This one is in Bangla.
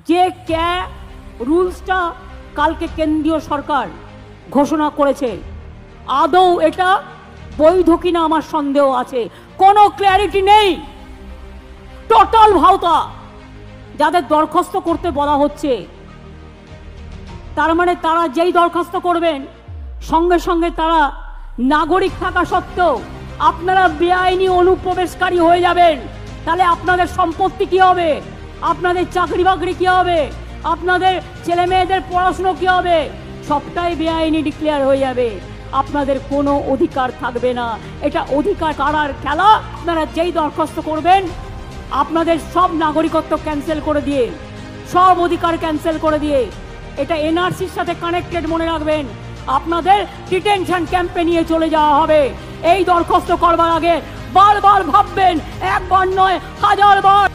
যে রুলসটা কালকে কেন্দ্রীয় সরকার ঘোষণা করেছে আদৌ এটা বৈধ কিনা আমার সন্দেহ আছে। কোনো ক্ল্যারিটি নেই, টোটাল ভাওতা। যাদের দরখাস্ত করতে বলা হচ্ছে তার মানে তারা যেই দরখাস্ত করবেন সঙ্গে সঙ্গে তারা নাগরিক থাকা সত্ত্বেও আপনারা বেআইনি অনুপ্রবেশকারী হয়ে যাবেন। তাহলে আপনাদের সম্পত্তি কি হবে, আপনাদের চাকরি বাকরি কি হবে, আপনাদের ছেলে মেয়েদের পড়াশুনো কি হবে, সবটাই বেআইনি ডিক্লেয়ার হয়ে যাবে। আপনাদের কোনো অধিকার থাকবে না। এটা অধিকার কারার খেলা। আপনারা যেই দরখাস্ত করবেন আপনাদের সব নাগরিকত্ব ক্যান্সেল করে দিয়ে, সব অধিকার ক্যান্সেল করে দিয়ে, এটা এনআরসির সাথে কানেক্টেড মনে রাখবেন, আপনাদের ডিটেনশন ক্যাম্পে নিয়ে চলে যাওয়া হবে। এই দরখাস্ত করবার আগে বারবার ভাববেন, একবার নয় হাজার বার।